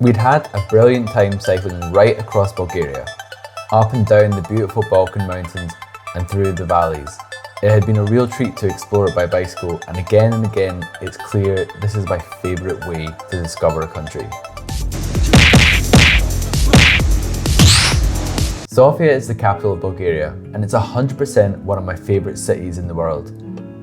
We'd had a brilliant time cycling right across Bulgaria, up and down the beautiful Balkan mountains and through the valleys. It had been a real treat to explore it by bicycle, and again, it's clear this is my favourite way to discover a country. Sofia is the capital of Bulgaria, and it's 100% one of my favourite cities in the world.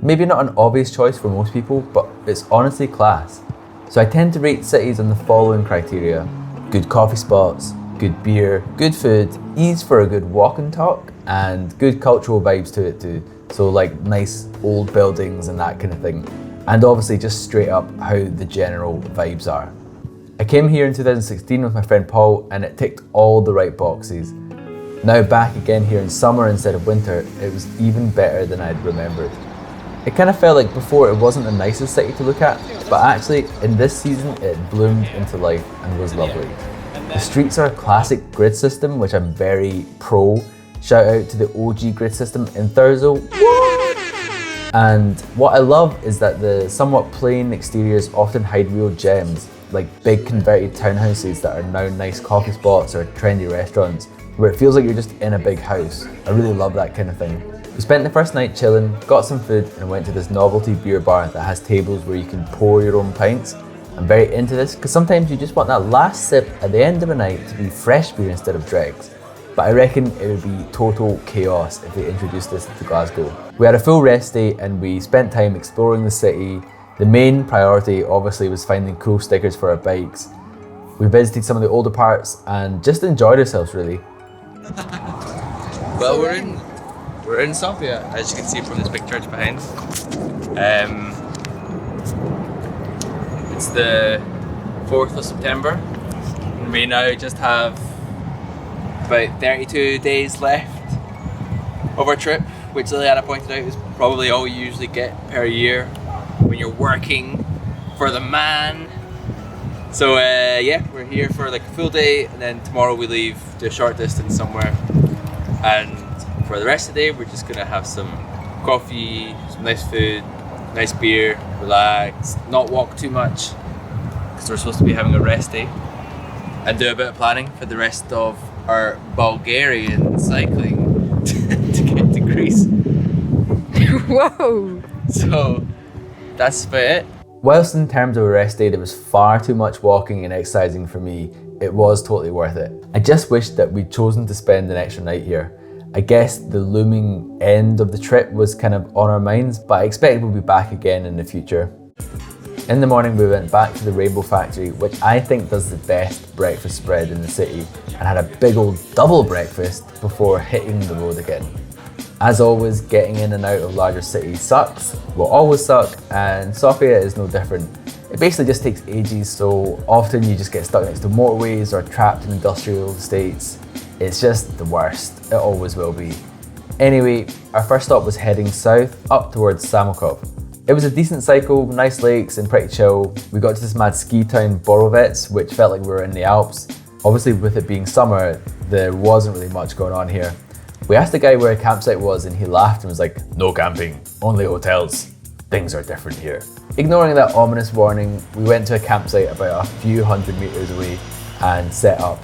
Maybe not an obvious choice for most people, but it's honestly class. So I tend to rate cities on the following criteria: good coffee spots, good beer, good food, ease for a good walk and talk, and good cultural vibes to it too. So like nice old buildings and that kind of thing. And obviously just straight up how the general vibes are. I came here in 2016 with my friend Paul, and it ticked all the right boxes. Now back again here in summer instead of winter, it was even better than I'd remembered. It kind of felt like before it wasn't the nicest city to look at, but actually in this season it bloomed into life and was lovely. The streets are a classic grid system, which I'm very pro. Shout out to the OG grid system in Thurso. And what I love is that the somewhat plain exteriors often hide real gems, like big converted townhouses that are now nice coffee spots or trendy restaurants, where it feels like you're just in a big house. I really love that kind of thing. We spent the first night chilling, got some food, and went to this novelty beer bar that has tables where you can pour your own pints. I'm very into this because sometimes you just want that last sip at the end of a night to be fresh beer instead of dregs. But I reckon it would be total chaos if they introduced this to Glasgow. We had a full rest day and we spent time exploring the city. The main priority obviously was finding cool stickers for our bikes. We visited some of the older parts and just enjoyed ourselves really. Well, we're in Sofia, as you can see from this big church behind. It's the 4th of September, and we now just have about 32 days left of our trip, which Liliana pointed out is probably all you usually get per year when you're working for the man. So yeah, we're here for like a full day, and then tomorrow we leave to a short distance somewhere, and for the rest of the day we're just gonna have some coffee, some nice food, nice beer, relax, not walk too much because we're supposed to be having a rest day, and do a bit of planning for the rest of our Bulgarian cycling to get to Greece. Whoa! So that's about it. Whilst in terms of a rest day there was far too much walking and exercising for me, it was totally worth it. I just wish that we'd chosen to spend an extra night here. I guess the looming end of the trip was kind of on our minds, but I expect we'll be back again in the future. In the morning we went back to the Rainbow Factory, which I think does the best breakfast spread in the city, and had a big old double breakfast before hitting the road again. As always, getting in and out of larger cities sucks, will always suck, and Sofia is no different. It basically just takes ages, so often you just get stuck next to motorways or trapped in industrial estates. It's just the worst, it always will be. Anyway, our first stop was heading south, up towards Samokov. It was a decent cycle, nice lakes and pretty chill. We got to this mad ski town Borovets, which felt like we were in the Alps. Obviously with it being summer, there wasn't really much going on here. We asked the guy where a campsite was and he laughed and was like, "No camping, only hotels. Things are different here." Ignoring that ominous warning, we went to a campsite about a few hundred meters away and set up.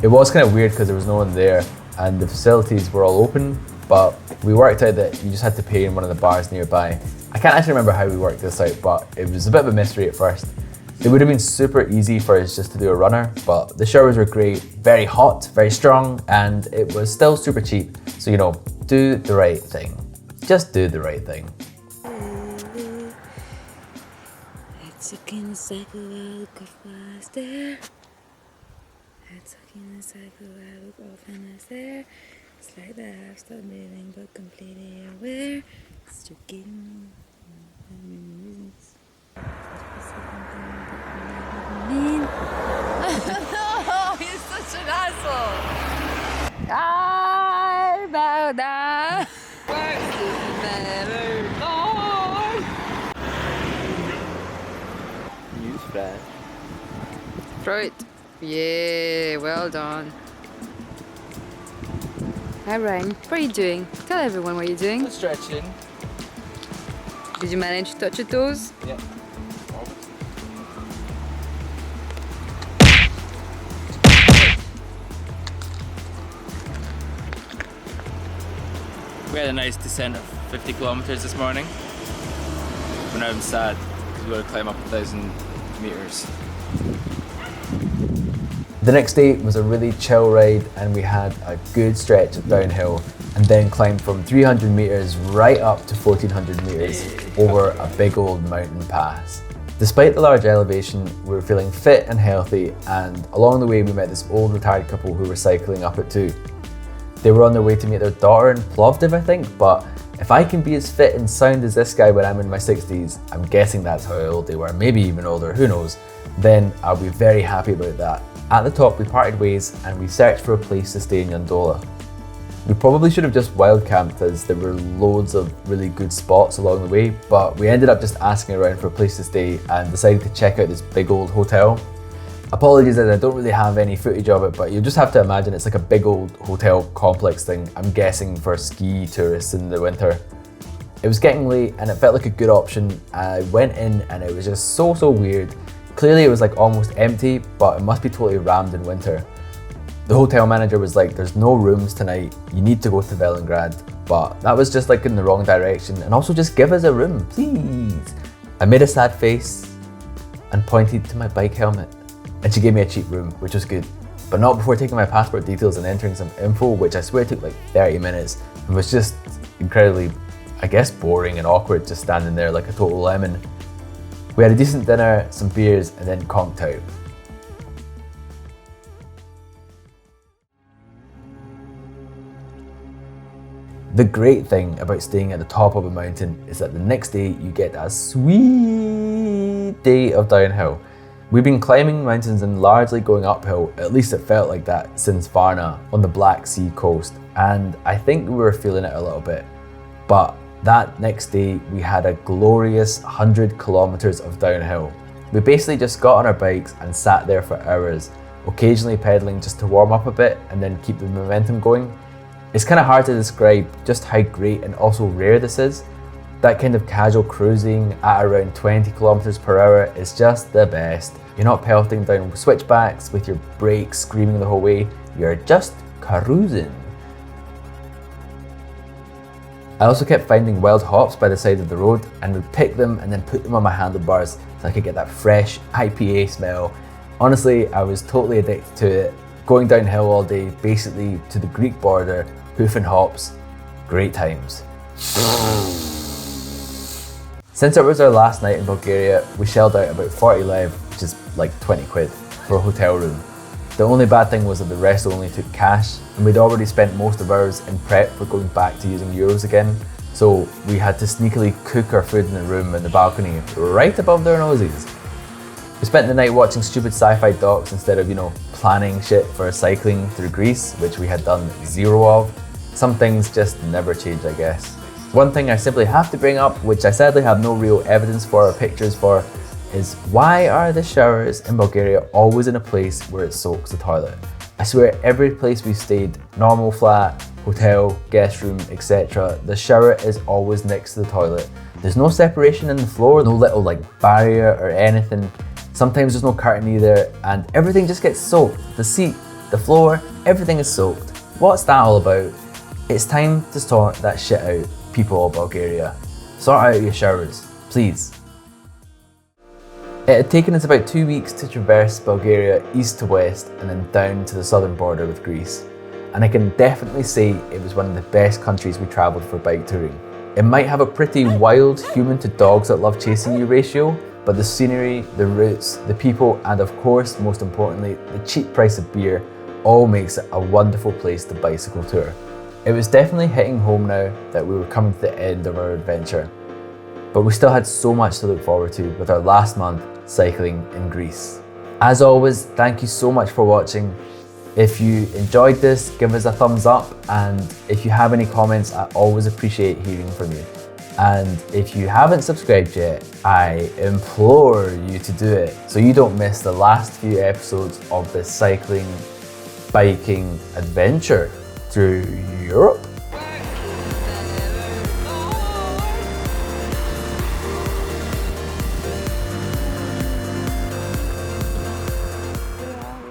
It was kind of weird because there was no one there and the facilities were all open, but we worked out that you just had to pay in one of the bars nearby. I can't actually remember how we worked this out, but it was a bit of a mystery at first. It would have been super easy for us just to do a runner, but the showers were great, very hot, very strong, and it was still super cheap. So, you know, do the right thing. Just do the right thing. It's in the cycle, I look faster. It's in the cycle, I look often as there. It's like that I've stopped living but completely aware. It's tricky. No, he's such an asshole. I bow down. Newsflash. Freud. Yeah, well done. Hi Ryan, what are you doing? Tell everyone what you're doing. Just stretching. Did you manage to touch your toes? Yeah. We had a nice descent of 50 kilometers this morning. But now I'm sad because we got to climb up 1,000 meters. The next day was a really chill ride and we had a good stretch of downhill and then climbed from 300 meters right up to 1400 meters over a big old mountain pass. Despite the large elevation, we were feeling fit and healthy, and along the way we met this old retired couple who were cycling up it too. They were on their way to meet their daughter in Plovdiv, I think, but if I can be as fit and sound as this guy when I'm in my 60s, I'm guessing that's how old they were, maybe even older, who knows, then I'll be very happy about that. At the top we parted ways and we searched for a place to stay in Yundola. We probably should have just wild camped as there were loads of really good spots along the way, but we ended up just asking around for a place to stay and decided to check out this big old hotel. Apologies that I don't really have any footage of it, but you just have to imagine it's like a big old hotel complex thing, I'm guessing for ski tourists in the winter. It was getting late and it felt like a good option. I went in and it was just so weird. Clearly it was like almost empty, but it must be totally rammed in winter. The hotel manager was like, there's no rooms tonight, you need to go to Velengrad. But that was just like in the wrong direction, and also just give us a room, please. I made a sad face and pointed to my bike helmet, and she gave me a cheap room, which was good. But not before taking my passport details and entering some info, which I swear took like 30 minutes, and was just incredibly, I guess, boring and awkward, just standing there like a total lemon. We had a decent dinner, some beers, and then conked out. The great thing about staying at the top of a mountain is that the next day you get a sweet day of downhill. We've been climbing mountains and largely going uphill, at least it felt like that, since Varna on the Black Sea coast, and I think we were feeling it a little bit. But that next day we had a glorious 100 kilometers of downhill. We basically just got on our bikes and sat there for hours, occasionally pedaling just to warm up a bit and then keep the momentum going. It's kind of hard to describe just how great and also rare this is. That kind of casual cruising at around 20 kilometers per hour is just the best. You're not pelting down switchbacks with your brakes screaming the whole way, you're just cruising. I also kept finding wild hops by the side of the road and would pick them and then put them on my handlebars so I could get that fresh IPA smell. Honestly, I was totally addicted to it. Going downhill all day, basically to the Greek border, hoofing hops, great times. Since it was our last night in Bulgaria, we shelled out about 40 lev, which is like 20 quid, for a hotel room. The only bad thing was that the rest only took cash, and we'd already spent most of ours in prep for going back to using euros again, so we had to sneakily cook our food in the room in the balcony right above their noses. We spent the night watching stupid sci-fi docs instead of, planning shit for cycling through Greece, which we had done zero of. Some things just never change, I guess. One thing I simply have to bring up, which I sadly have no real evidence for or pictures for, is why are the showers in Bulgaria always in a place where it soaks the toilet? I swear every place we stayed, normal flat, hotel, guest room, etc., the shower is always next to the toilet. There's no separation in the floor, no little barrier or anything. Sometimes there's no curtain either, and everything just gets soaked. The seat, the floor, everything is soaked. What's that all about? It's time to sort that shit out, people of Bulgaria. Sort out your showers, please. It had taken us about 2 weeks to traverse Bulgaria east to west and then down to the southern border with Greece. And I can definitely say it was one of the best countries we travelled for bike touring. It might have a pretty wild human to dogs that love chasing you ratio, but the scenery, the routes, the people, and of course, most importantly, the cheap price of beer all makes it a wonderful place to bicycle tour. It was definitely hitting home now that we were coming to the end of our adventure, but we still had so much to look forward to with our last month cycling in Greece. As always, thank you so much for watching. If you enjoyed this, give us a thumbs up, and if you have any comments, I always appreciate hearing from you. And if you haven't subscribed yet, I implore you to do it so you don't miss the last few episodes of this cycling, biking adventure through Europe.